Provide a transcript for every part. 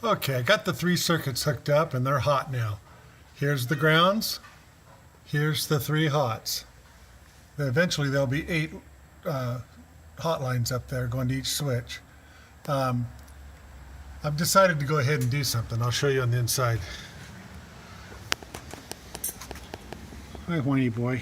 Okay, I got the 3 circuits hooked up and they're hot now. Here's the grounds. Here's the 3 hots. Eventually there'll be 8 hot lines up there going to each switch. I've decided to go ahead and do something. I'll show you on the inside. Hi, horny boy.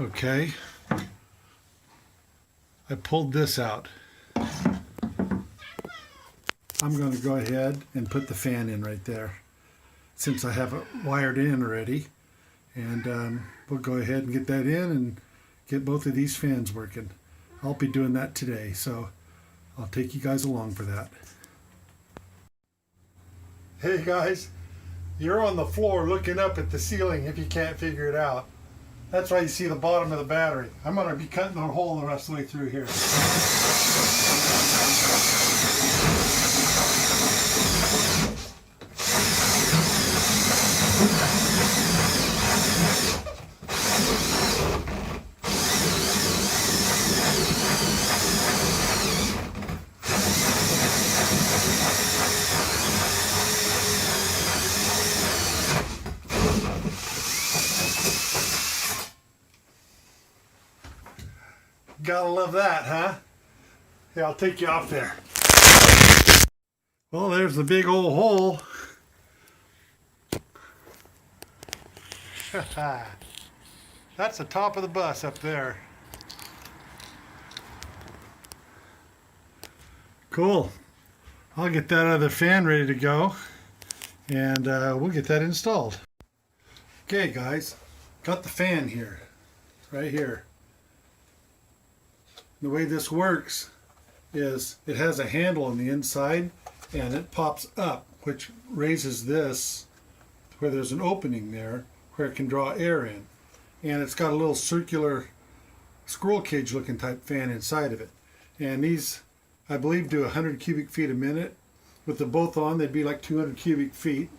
Okay, I pulled this out. I'm going to go ahead and put the fan in right there since I have it wired in already, and we'll go ahead and get that in and get both of these fans working. I'll be doing that today, so I'll take you guys along for that. Hey guys, you're on the floor looking up at the ceiling if you can't figure it out. That's why you see the bottom of the battery. I'm going to be cutting a hole the rest of the way through here. Gotta love that, huh? Yeah, I'll take you off there. Well, there's the big old hole. That's the top of the bus up there. Cool. I'll get that other fan ready to go, and we'll get that installed. Okay, guys, got the fan here, right here. The way this works is it has a handle on the inside and it pops up, which raises this where there's an opening there where it can draw air in. And it's got a little circular squirrel cage looking type fan inside of it. And these, I believe, do 100 cubic feet a minute. With the both on, they'd be like 200 cubic feet.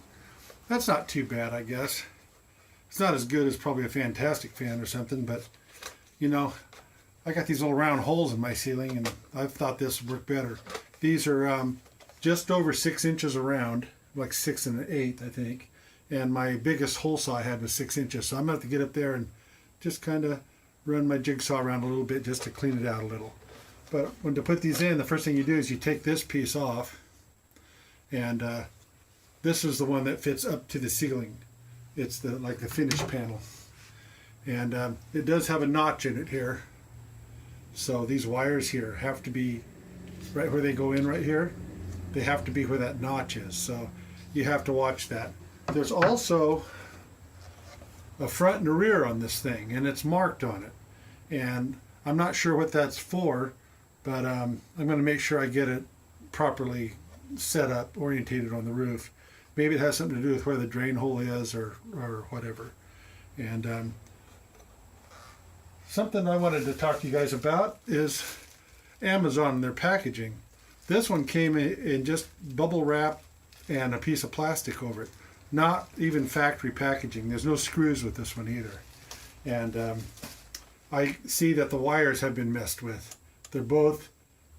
That's not too bad, I guess. It's not as good as probably a Fantastic fan or something, but you know, I got these little round holes in my ceiling, and I thought this would work better. These are just over 6 inches around, like 6 1/8, I think. And my biggest hole saw I had was 6 inches, so I'm going to have to get up there and just kind of run my jigsaw around a little bit just to clean it out a little. But when to put these in, the first thing you do is you take this piece off, and this is the one that fits up to the ceiling. It's like the finished panel, and it does have a notch in it here. So these wires here have to be right where they go in right here. They have to be where that notch is. So you have to watch that. There's also a front and a rear on this thing, and it's marked on it. And I'm not sure what that's for, but I'm going to make sure I get it properly set up, orientated on the roof. Maybe it has something to do with where the drain hole is or whatever. And something I wanted to talk to you guys about is Amazon and their packaging. This one came in just bubble wrap and a piece of plastic over it. Not even factory packaging. There's no screws with this one either. And I see that the wires have been messed with. They're both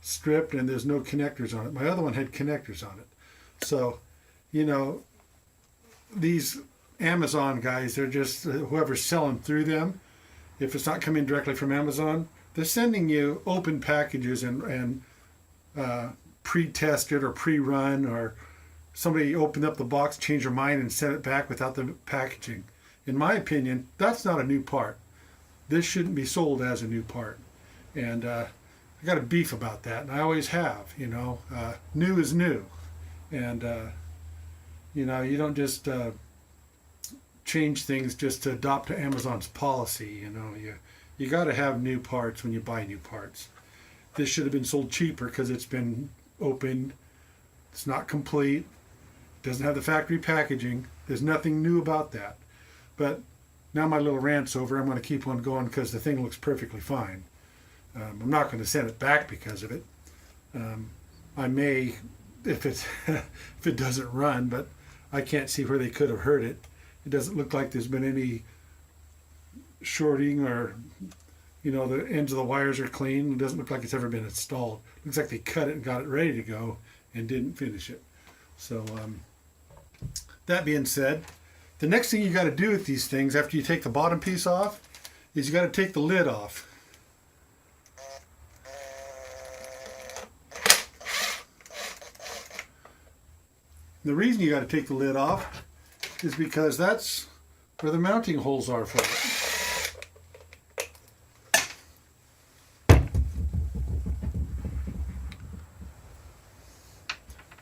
stripped and there's no connectors on it. My other one had connectors on it. So, you know, these Amazon guys, they're just, whoever's selling through them, if it's not coming directly from Amazon, they're sending you open packages and pre-tested or pre-run, or somebody opened up the box, changed their mind, and sent it back without the packaging. In my opinion, that's not a new part. This shouldn't be sold as a new part. And I got a beef about that, and I always have. You know, new is new. And, you know, you don't just change things just to adopt to Amazon's policy. You know, you got to have new parts when you buy new parts. This should have been sold cheaper because it's been opened. It's not complete. Doesn't have the factory packaging. There's nothing new about that. But now my little rant's over. I'm going to keep on going because the thing looks perfectly fine. I'm not going to send it back because of it. I may if it doesn't run, but I can't see where they could have hurt it. It doesn't look like there's been any shorting, or the ends of the wires are clean. It doesn't look like it's ever been installed. It looks like they cut it and got it ready to go and didn't finish it. So that being said, the next thing you got to do with these things after you take the bottom piece off is you got to take the lid off. The reason you got to take the lid off is because that's where the mounting holes are for it.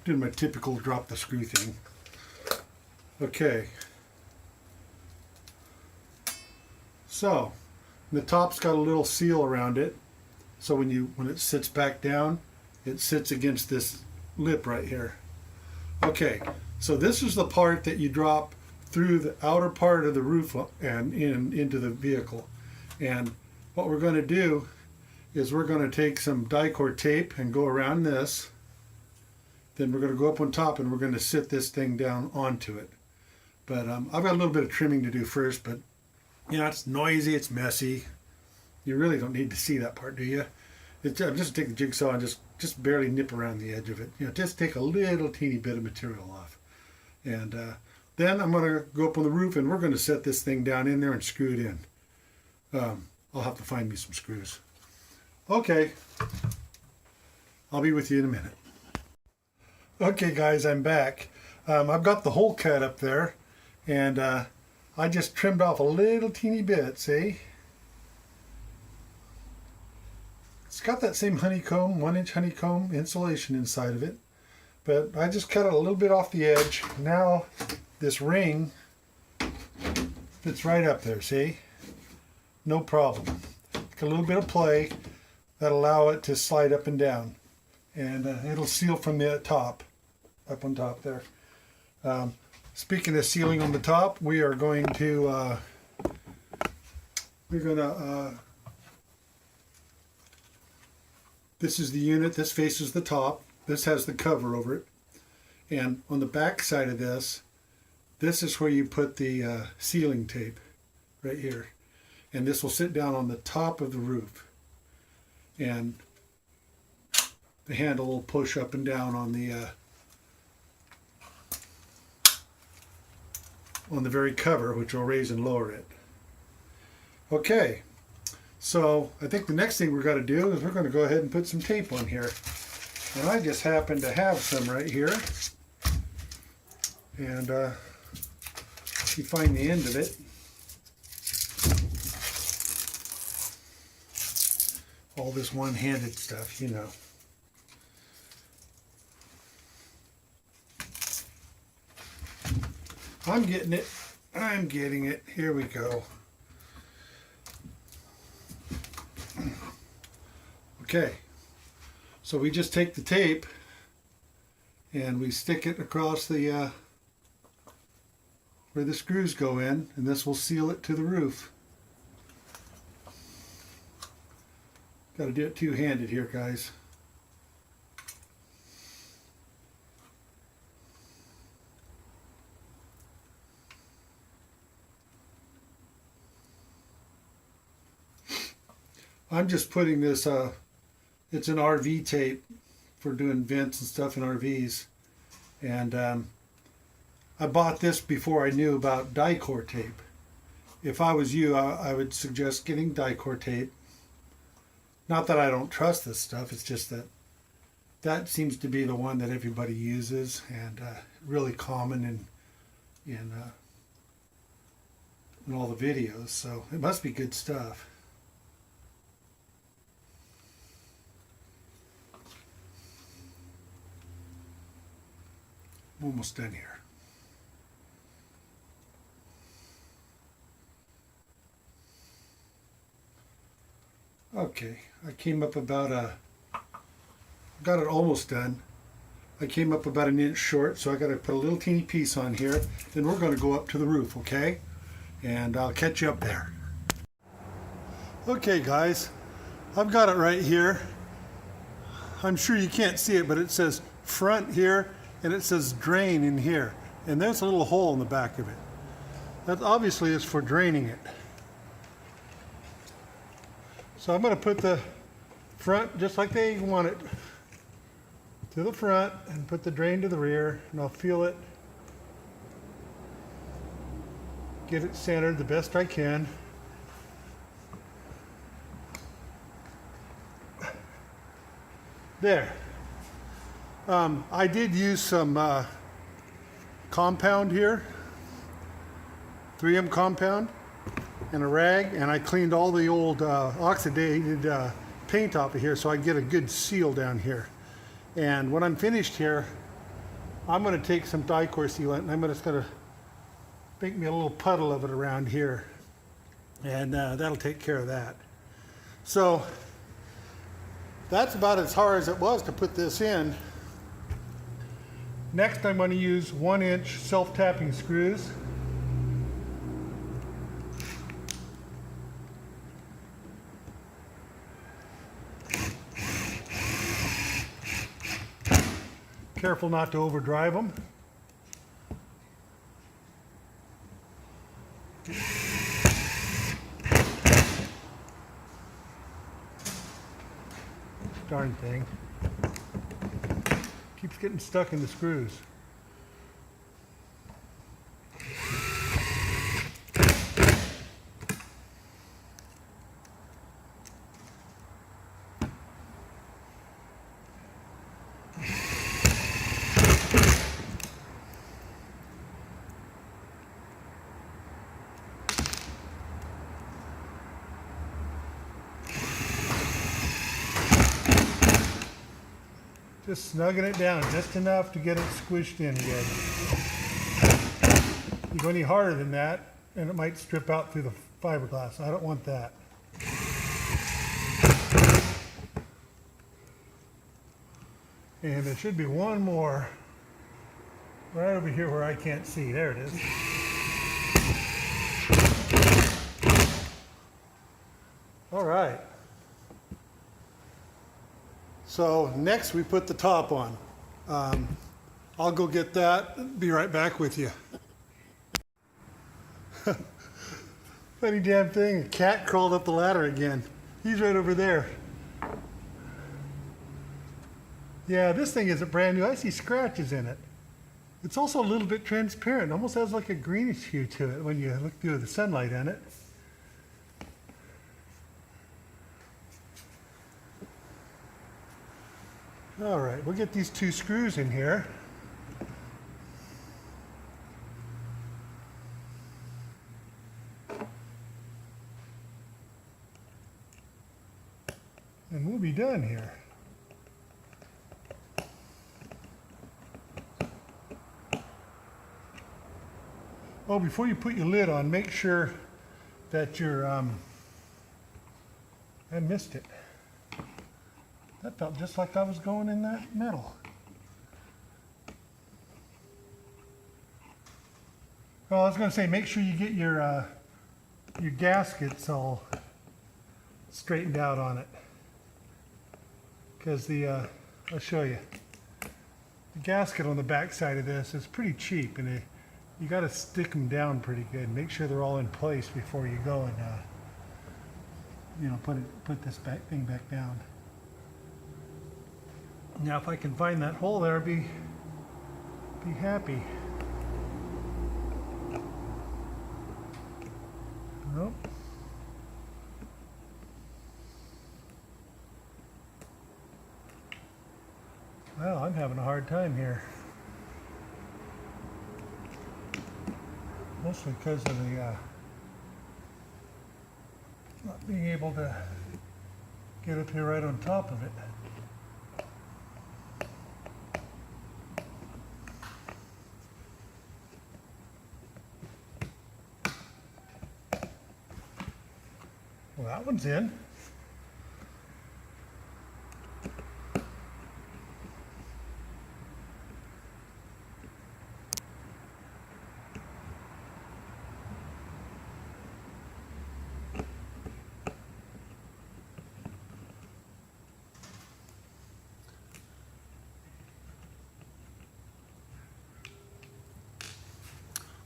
Doing my typical drop the screw thing. Okay. So, the top's got a little seal around it. So when it sits back down, it sits against this lip right here. Okay, so this is the part that you drop through the outer part of the roof and into the vehicle. And what we're going to do is we're going to take some die-cord tape and go around this. Then we're going to go up on top and we're going to sit this thing down onto it. But I've got a little bit of trimming to do first, but it's noisy, it's messy. You really don't need to see that part, do you? Just take the jigsaw and just barely nip around the edge of it. Just take a little teeny bit of material off. And then I'm going to go up on the roof and we're going to set this thing down in there and screw it in. I'll have to find me some screws. Okay, I'll be with you in a minute. Okay guys, I'm back. I've got the hole cut up there, and I just trimmed off a little teeny bit, see? It's got that same honeycomb, 1-inch honeycomb insulation inside of it, but I just cut it a little bit off the edge. Now this ring fits right up there, see? No problem. A little bit of play that'll allow it to slide up and down, and it'll seal from the top, up on top there. Speaking of sealing on the top, we are going to this is the unit. This faces the top. This has the cover over it, and on the back side of this is where you put the sealing tape right here, and this will sit down on the top of the roof, and the handle will push up and down on the very cover, which will raise and lower it. Okay, so I think the next thing we're going to do is we're going to go ahead and put some tape on here. And I just happen to have some right here. And you find the end of it. All this one-handed stuff, I'm getting it. I'm getting it. Here we go. Okay. So we just take the tape and we stick it across the where the screws go in, and this will seal it to the roof. Got to do it two-handed here, guys. I'm just putting this, it's an RV tape for doing vents and stuff in RVs. And I bought this before I knew about die-cord tape. If I was you, I would suggest getting die-cord tape. Not that I don't trust this stuff, it's just that seems to be the one that everybody uses, and really common in all the videos. So it must be good stuff. Almost done here. Okay, I came up about got it almost done. I came up about 1 inch short, so I got to put a little teeny piece on here. Then we're going to go up to the roof, okay? And I'll catch you up there. Okay guys, I've got it right here. I'm sure you can't see it, but it says front here, and it says drain in here. and there's a little hole in the back of it. That obviously is for draining it. So I'm going to put the front just like they want it to the front and put the drain to the rear, and I'll feel it, get it centered the best I can. There. I did use some compound here, 3M compound, and a rag, and I cleaned all the old oxidated paint off of here so I get a good seal down here. And when I'm finished here, I'm going to take some Dicor sealant and I'm just going to make me a little puddle of it around here, and that'll take care of that. So that's about as hard as it was to put this in. Next, I'm going to use 1-inch self-tapping screws. Careful not to overdrive them. Darn thing. Keeps getting stuck in the screws. Just snugging it down just enough to get it squished in good. You go any harder than that and it might strip out through the fiberglass. I don't want that. And there should be one more right over here where I can't see. There it is. All right. So next we put the top on. I'll go get that, be right back with you. Funny damn thing, a cat crawled up the ladder again. He's right over there. Yeah, this thing isn't brand new. I see scratches in it. It's also a little bit transparent. It almost has like a greenish hue to it when you look through the sunlight in it. All right, we'll get these 2 screws in here. And we'll be done here. Oh, before you put your lid on, make sure that you're, I missed it. That felt just like I was going in that metal. Well, I was going to say, make sure you get your gaskets all straightened out on it. Because I'll show you. The gasket on the back side of this is pretty cheap, and you got to stick them down pretty good. Make sure they're all in place before you go and, put this thing back down. Now, if I can find that hole there, I'd be happy. Nope. Well, I'm having a hard time here. Mostly because of the not being able to get up here right on top of it. Well, that one's in.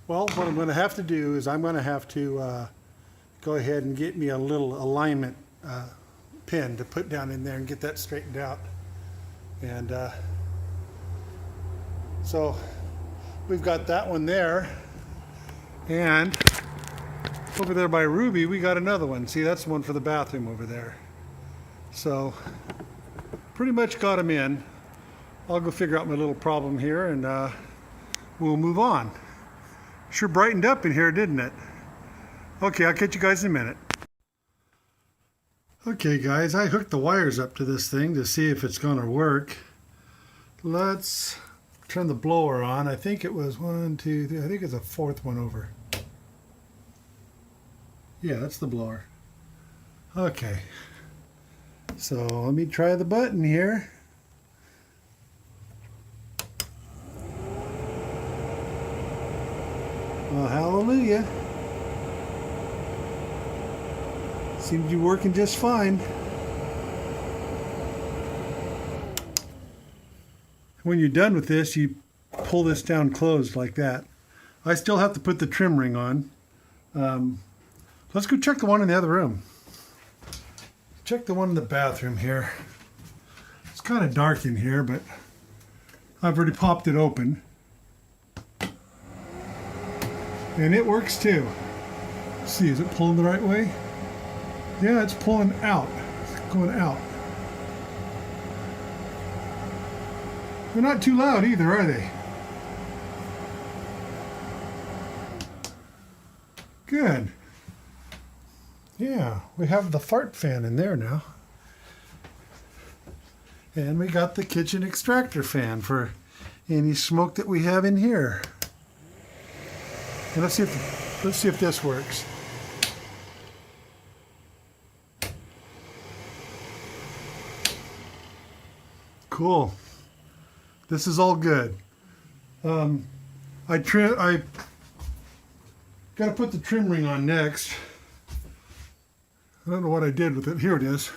Well, what I'm going to have to do is I'm going to have to go ahead and get me a little alignment pin to put down in there and get that straightened out. And so we've got that one there, and over there by Ruby we got another one. See, that's the one for the bathroom over there. So pretty much got them in. I'll go figure out my little problem here, and we'll move on. Sure brightened up in here, didn't it? Okay, I'll catch you guys in a minute. Okay guys, I hooked the wires up to this thing to see if it's going to work. Let's turn the blower on. I think it was 1, 2, 3, I think it's a fourth one over. Yeah, that's the blower. Okay, so let me try the button here. Well, hallelujah. Seems to be working just fine. When you're done with this, you pull this down closed like that. I still have to put the trim ring on. Let's go check the one in the other room. Check the one in the bathroom here. It's kind of dark in here, but I've already popped it open. And it works too. Let's see, is it pulling the right way? Yeah, it's pulling out. It's going out. They're not too loud either, are they? Good. Yeah, we have the fart fan in there now. And we got the kitchen extractor fan for any smoke that we have in here. And let's see if this works. Cool. This is all good. I got to put the trim ring on next. I don't know what I did with it. Here it is.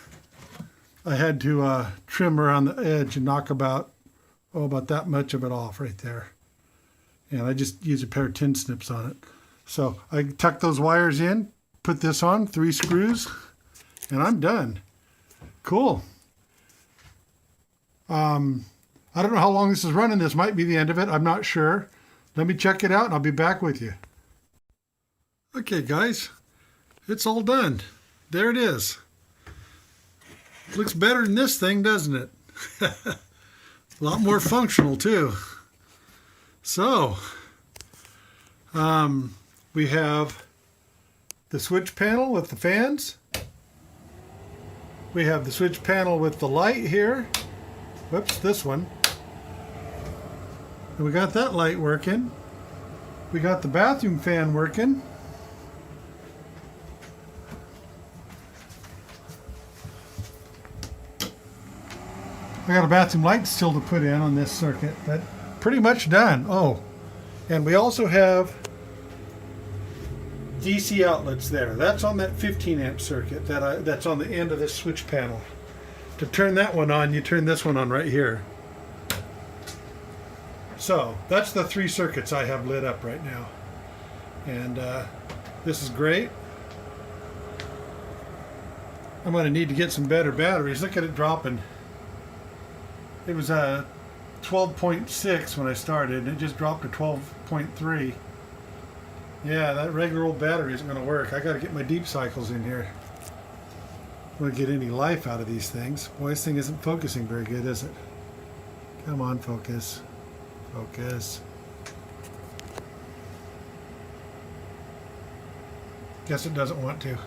I had to trim around the edge and knock about that much of it off right there. And I just used a pair of tin snips on it. So I tucked those wires in, put this on, 3 screws, and I'm done. Cool. I don't know how long this is running. This might be the end of it. I'm not sure. Let me check it out and I'll be back with you. Okay guys, it's all done. There it is. Looks better than this thing, doesn't it? A lot more functional too. So, we have the switch panel with the fans. We have the switch panel with the light here. Whoops, this one. And we got that light working. We got the bathroom fan working. I got a bathroom light still to put in on this circuit, but pretty much done. Oh, and we also have DC outlets there. That's on that 15 amp circuit that's on the end of this switch panel. To turn that one on, you turn this one on right here. So that's the 3 circuits I have lit up right now. And this is great. I'm going to need to get some better batteries. Look at it dropping. It was 12.6 when I started, and it just dropped to 12.3. Yeah, that regular old battery isn't going to work. I got to get my deep cycles in here. I want to get any life out of these things. Boy, this thing isn't focusing very good, is it? Come on, focus. Focus. Guess it doesn't want to.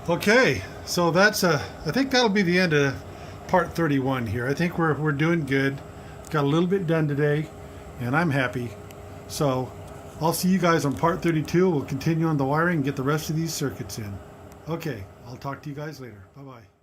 Okay, so that's I think that'll be the end of part 31 here. I think we're doing good. Got a little bit done today, and I'm happy. So I'll see you guys on part 32. We'll continue on the wiring and get the rest of these circuits in. Okay, I'll talk to you guys later. Bye-bye.